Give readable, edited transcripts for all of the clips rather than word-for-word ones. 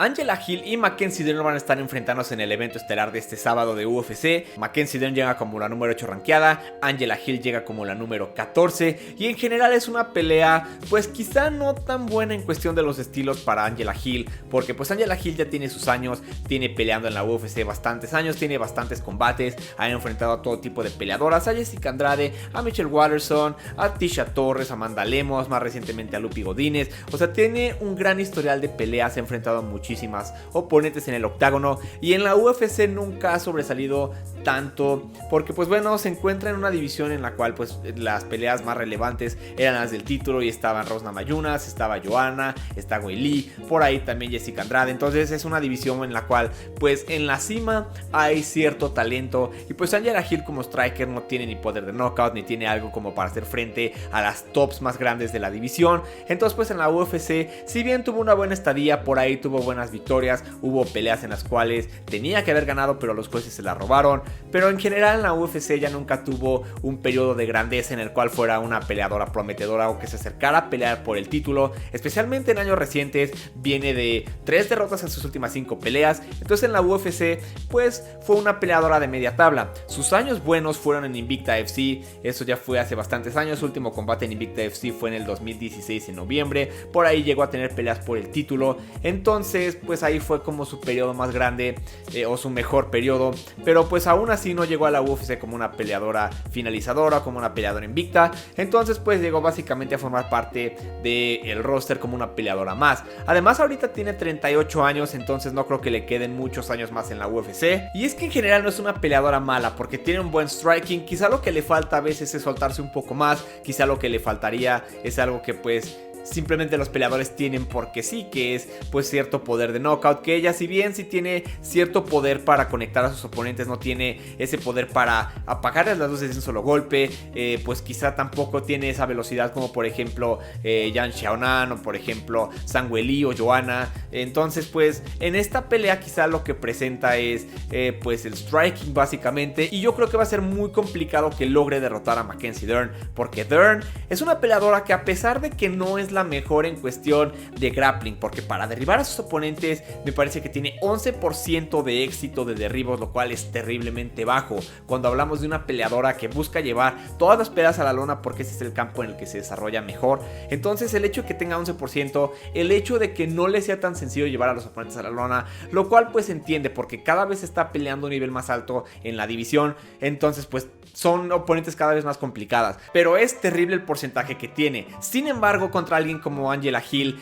Angela Hill y Mackenzie Dern van a estar enfrentándose en el evento estelar de este sábado de UFC. Mackenzie Dern llega como la número 8 rankeada, Angela Hill llega como la número 14 y en general es una pelea pues quizá no tan buena en cuestión de los estilos para Angela Hill, porque pues Angela Hill ya tiene sus años, tiene peleando en la UFC bastantes años, tiene bastantes combates, ha enfrentado a todo tipo de peleadoras, a Jessica Andrade, a Michelle Waterson, a Tisha Torres, a Amanda Lemos, más recientemente a Lupi Godínez, o sea tiene un gran historial de peleas, ha enfrentado a muchísimas oponentes en el octágono y en la UFC nunca ha sobresalido tanto porque pues bueno se encuentra en una división en la cual pues las peleas más relevantes eran las del título y estaban Rose Namajunas, estaba Joanna, está Weili, por ahí también Jessica Andrade, entonces es una división en la cual pues en la cima hay cierto talento y pues Angela Hill como striker no tiene ni poder de knockout ni tiene algo como para hacer frente a las tops más grandes de la división, entonces pues en la UFC si bien tuvo una buena estadía, por ahí tuvo buenas victorias, hubo peleas en las cuales tenía que haber ganado pero los jueces se la robaron, pero en general en la UFC ya nunca tuvo un periodo de grandeza en el cual fuera una peleadora prometedora o que se acercara a pelear por el título, especialmente en años recientes, viene de 3 derrotas en sus últimas 5 peleas, entonces en la UFC pues fue una peleadora de media tabla, sus años buenos fueron en Invicta FC, eso ya fue hace bastantes años, su último combate en Invicta FC fue en el 2016 en noviembre, por ahí llegó a tener peleas por el título, entonces pues ahí fue como su periodo más grande o su mejor periodo, pero pues aún así no llegó a la UFC como una peleadora finalizadora, como una peleadora invicta, entonces pues llegó básicamente a formar parte del roster como una peleadora más. Además ahorita tiene 38 años, entonces no creo que le queden muchos años más en la UFC, y es que en general no es una peleadora mala porque tiene un buen striking, quizá lo que le falta a veces es soltarse un poco más, quizá lo que le faltaría es algo que pues simplemente los peleadores tienen porque sí, que es pues cierto poder de knockout, que ella si bien sí tiene cierto poder para conectar a sus oponentes, no tiene ese poder para apagarles las luces de un solo golpe, pues quizá tampoco tiene esa velocidad como por ejemplo Yan Xiaonan o por ejemplo Zhang Weili o Joanna, entonces pues en esta pelea quizá lo que presenta es pues el striking básicamente, y yo creo que va a ser muy complicado que logre derrotar a Mackenzie Dern, porque Dern es una peleadora que a pesar de que no es la mejor en cuestión de grappling, porque para derribar a sus oponentes me parece que tiene 11% de éxito de derribos, lo cual es terriblemente bajo cuando hablamos de una peleadora que busca llevar todas las peleas a la lona porque ese es el campo en el que se desarrolla mejor. Entonces el hecho de que tenga 11%, el hecho de que no le sea tan sencillo llevar a los oponentes a la lona, lo cual pues se entiende porque cada vez está peleando a un nivel más alto en la división, entonces pues son oponentes cada vez más complicadas, pero es terrible el porcentaje que tiene. Sin embargo, contra alguien como Angela Hill,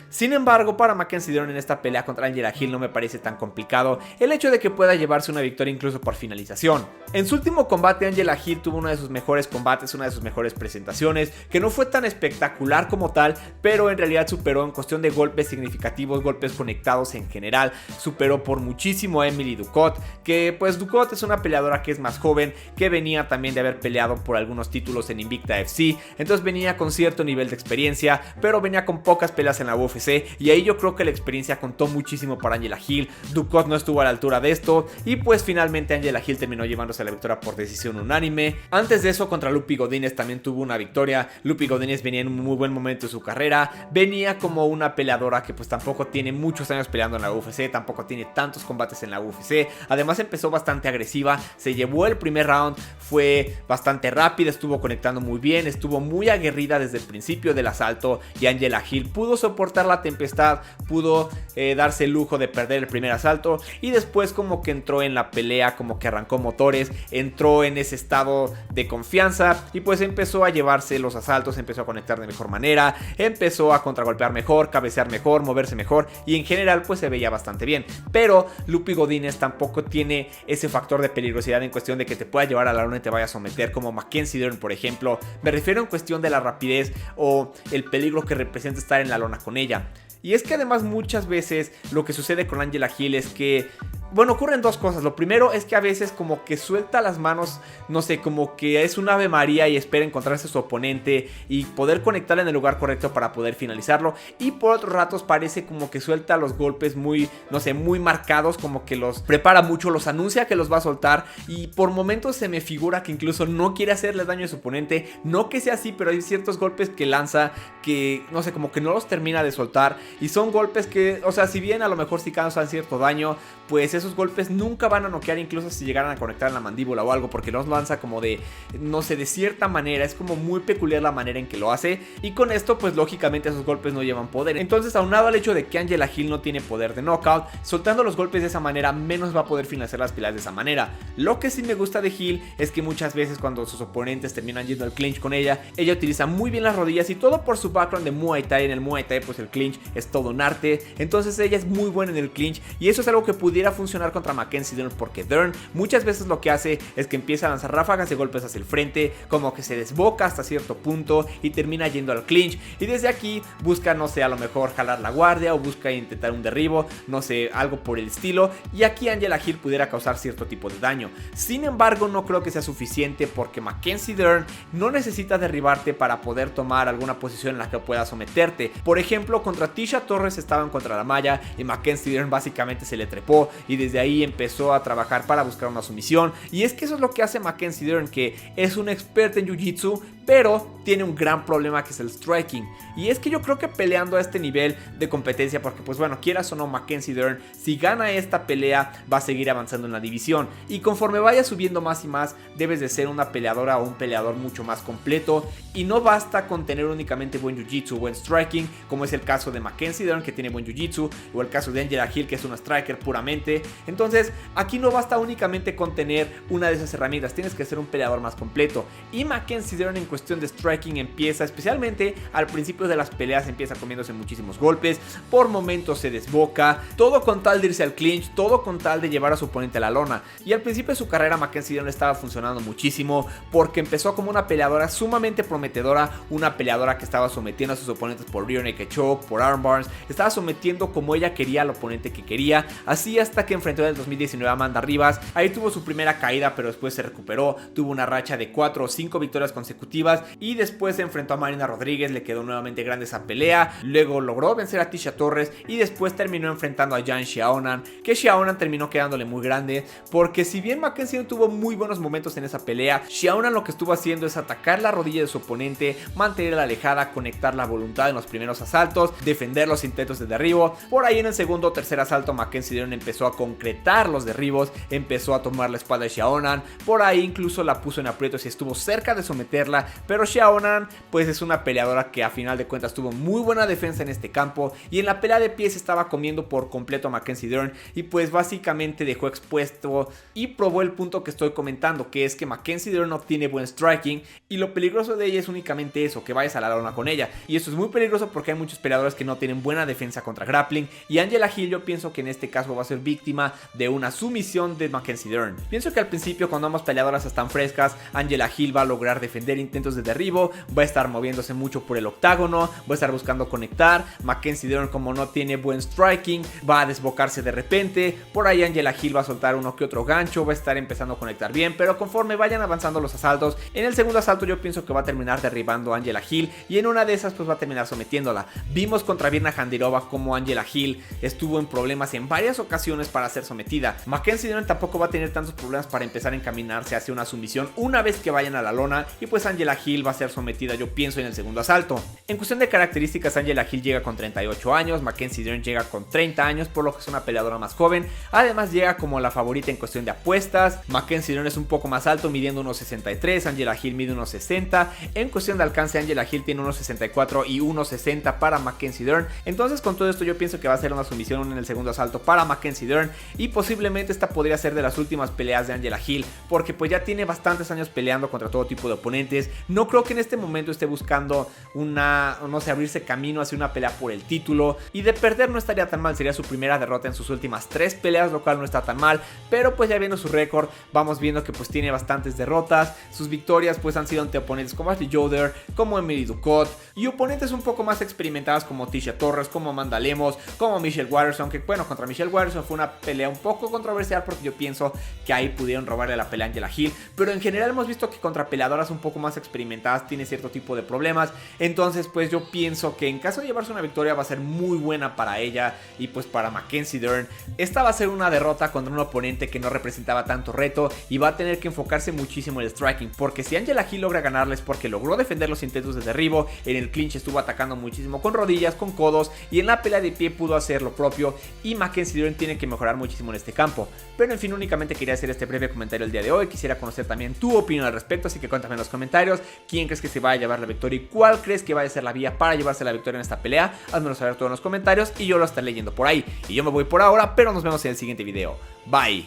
para Mackenzie Dern en esta pelea contra Angela Hill no me parece tan complicado el hecho de que pueda llevarse una victoria incluso por finalización. En su último combate Angela Hill tuvo uno de sus mejores combates, una de sus mejores presentaciones, que no fue tan espectacular como tal, pero en realidad superó en cuestión de golpes significativos, golpes conectados en general, superó por muchísimo a Emily Ducote, que pues Ducote es una peleadora que es más joven, que venía también de haber peleado por algunos títulos en Invicta FC, entonces venía con cierto nivel de experiencia, pero venía con pocas peleas en la UFC, y ahí yo creo que la experiencia contó muchísimo para Angela Hill. Ducote no estuvo a la altura de esto, y pues finalmente Angela Hill terminó llevándose la victoria por decisión unánime. Antes de eso contra Lupi Godínez también tuvo una victoria. Lupi Godínez venía en un muy buen momento de su carrera, venía como una peleadora que pues tampoco tiene muchos años peleando en la UFC, tampoco tiene tantos combates en la UFC, además empezó bastante agresiva, se llevó el primer round, fue bastante rápida, estuvo conectando muy bien, estuvo muy aguerrida desde el principio del asalto, y Angela Hill pudo soportar la tempestad, pudo darse el lujo de perder el primer asalto, y después como que entró en la pelea, como que arrancó motores, entró en ese estado de confianza y pues empezó a llevarse los asaltos, empezó a conectar de mejor manera, empezó a contragolpear mejor, cabecear mejor, moverse mejor, y en general pues se veía bastante bien. Pero Lupi Godínez tampoco tiene ese factor de peligrosidad en cuestión de que te pueda llevar a la lona y te vaya a someter como Mackenzie Dern, por ejemplo. Me refiero en cuestión de la rapidez o el peligro que representa estar en la lona con ella. Y es que además muchas veces lo que sucede con Angela Hill es que Bueno, ocurren dos cosas. Lo primero es que a veces como que suelta las manos, no sé, como que es un Ave María y espera encontrarse a su oponente y poder conectarle en el lugar correcto para poder finalizarlo. Y por otros ratos parece como que suelta los golpes muy, no sé, muy marcados, como que los prepara mucho, los anuncia que los va a soltar y por momentos se me figura que incluso no quiere hacerle daño a su oponente. No que sea así, pero hay ciertos golpes que lanza que, no sé, como que no los termina de soltar y son golpes que, o sea, si bien a lo mejor sí causan cierto daño, pues esos golpes nunca van a noquear incluso si llegaran a conectar en la mandíbula o algo, porque los lanza como de, no sé, de cierta manera. Es como muy peculiar la manera en que lo hace y con esto pues lógicamente esos golpes no llevan poder. Entonces, aunado al hecho de que Angela Hill no tiene poder de knockout, soltando los golpes de esa manera menos va a poder finalizar las peleas de esa manera. Lo que sí me gusta de Hill es que muchas veces cuando sus oponentes terminan yendo al clinch con ella utiliza muy bien las rodillas y todo por su background de Muay Thai. En el Muay Thai pues el clinch es todo un arte, entonces ella es muy buena en el clinch y eso es algo que pudiera funcionar contra Mackenzie Dern, porque Dern muchas veces lo que hace es que empieza a lanzar ráfagas de golpes hacia el frente, como que se desboca hasta cierto punto y termina yendo al clinch y desde aquí busca, no sé, a lo mejor jalar la guardia o busca intentar un derribo, no sé, algo por el estilo, y aquí Angela Hill pudiera causar cierto tipo de daño. Sin embargo, no creo que sea suficiente porque Mackenzie Dern no necesita derribarte para poder tomar alguna posición en la que pueda someterte. Por ejemplo, contra Tisha Torres estaban contra la malla y Mackenzie Dern básicamente se le trepó y desde ahí empezó a trabajar para buscar una sumisión, y es que eso es lo que hace Mackenzie Dern, que es un experto en jiu-jitsu, pero tiene un gran problema que es el striking. Y es que yo creo que peleando a este nivel de competencia, porque pues bueno, quieras o no, Mackenzie Dern, si gana esta pelea va a seguir avanzando en la división, y conforme vaya subiendo más y más, debes de ser una peleadora o un peleador mucho más completo, y no basta con tener únicamente buen jiu-jitsu, buen striking, como es el caso de Mackenzie Dern, que tiene buen jiu-jitsu, o el caso de Angela Hill, que es una striker puramente. Entonces aquí no basta únicamente con tener una de esas herramientas, tienes que ser un peleador más completo, y Mackenzie Dern en cuestión de striking empieza, especialmente al principio de las peleas, empieza comiéndose muchísimos golpes, por momentos se desboca, todo con tal de irse al clinch, todo con tal de llevar a su oponente a la lona. Y al principio de su carrera Mackenzie Dern estaba funcionando muchísimo porque empezó como una peleadora sumamente prometedora, una peleadora que estaba sometiendo a sus oponentes por rear naked choke, por armbars, estaba sometiendo como ella quería al oponente que quería, así hasta que enfrentó en el 2019 a Amanda Ribas. Ahí tuvo su primera caída, pero después se recuperó, tuvo una racha de 4 o 5 victorias consecutivas y después se enfrentó a Marina Rodríguez, le quedó nuevamente grande esa pelea, luego logró vencer a Tisha Torres y después terminó enfrentando a Yan Xiaonan, que Xiaonan terminó quedándole muy grande, porque si bien Mackenzie tuvo muy buenos momentos en esa pelea, Xiaonan lo que estuvo haciendo es atacar la rodilla de su oponente, mantenerla alejada, conectar la voluntad en los primeros asaltos, defender los intentos de derribo. Por ahí en el segundo o tercer asalto Mackenzie Dern empezó a concretar los derribos, empezó a tomar la espalda de Xiaonan, por ahí incluso la puso en aprietos y estuvo cerca de someterla, pero Xiaonan pues es una peleadora que a final de cuentas tuvo muy buena defensa en este campo, y en la pelea de pies estaba comiendo por completo a Mackenzie Dern y pues básicamente dejó expuesto y probó el punto que estoy comentando, que es que Mackenzie Dern no tiene buen striking y lo peligroso de ella es únicamente eso, que vayas a la lona con ella, y eso es muy peligroso porque hay muchos peleadores que no tienen buena defensa contra grappling, y Angela Hill yo pienso que en este caso va a ser víctima de una sumisión de Mackenzie Dern. Pienso que al principio, cuando ambas peleadoras están frescas, Angela Hill va a lograr defender intentos de derribo, va a estar moviéndose mucho por el octágono, va a estar buscando conectar. Mackenzie Dern, como no tiene buen striking, va a desbocarse de repente, por ahí Angela Hill va a soltar uno que otro gancho, va a estar empezando a conectar bien, pero conforme vayan avanzando los asaltos, en el segundo asalto yo pienso que va a terminar derribando a Angela Hill, y en una de esas pues va a terminar sometiéndola. Vimos contra Virna Jandiroba como Angela Hill estuvo en problemas en varias ocasiones para ser sometida. Mackenzie Dern tampoco va a tener tantos problemas para empezar a encaminarse hacia una sumisión una vez que vayan a la lona, y pues Angela Hill va a ser sometida yo pienso en el segundo asalto. En cuestión de características, Angela Hill llega con 38 años, Mackenzie Dern llega con 30 años, por lo que es una peleadora más joven. Además llega como la favorita en cuestión de apuestas. Mackenzie Dern es un poco más alto, midiendo unos 63, Angela Hill mide unos 60. En cuestión de alcance, Angela Hill tiene unos 64 y unos 60 para Mackenzie Dern. Entonces con todo esto yo pienso que va a ser una sumisión en el segundo asalto para Mackenzie Dern, y posiblemente esta podría ser de las últimas peleas de Angela Hill, porque pues ya tiene bastantes años peleando contra todo tipo de oponentes. No creo que en este momento esté buscando no sé, abrirse camino hacia una pelea por el título, y de perder no estaría tan mal, sería su primera derrota en sus últimas 3 peleas, lo cual no está tan mal, pero pues ya viendo su récord, vamos viendo que pues tiene bastantes derrotas. Sus victorias pues han sido ante oponentes como Ashley Yoder, como Emily Ducot, y oponentes un poco más experimentadas como Tisha Torres, como Amanda Lemos, como Michelle Waterson, que bueno, contra Michelle Waterson fue una pelea un poco controversial porque yo pienso que ahí pudieron robarle la pelea a Angela Hill, pero en general hemos visto que contra peleadoras un poco más experimentadas tiene cierto tipo de problemas. Entonces pues yo pienso que en caso de llevarse una victoria va a ser muy buena para ella y pues para Mackenzie Dern. Esta va a ser una derrota contra un oponente que no representaba tanto reto y va a tener que enfocarse muchísimo en el striking, porque si Angela Hill logra ganarles porque logró defender los intentos de derribo, en el clinch estuvo atacando muchísimo con rodillas, con codos, y en la pelea de pie pudo hacer lo propio, y Mackenzie Dern tiene que mejorar muchísimo en este campo. Pero en fin, únicamente quería hacer este breve comentario el día de hoy. Quisiera conocer también tu opinión al respecto, así que cuéntame en los comentarios quién crees que se va a llevar la victoria y cuál crees que vaya a ser la vía para llevarse la victoria en esta pelea. Házmelo saber todo en los comentarios y yo lo estaré leyendo por ahí. Y yo me voy por ahora, pero nos vemos en el siguiente video. Bye.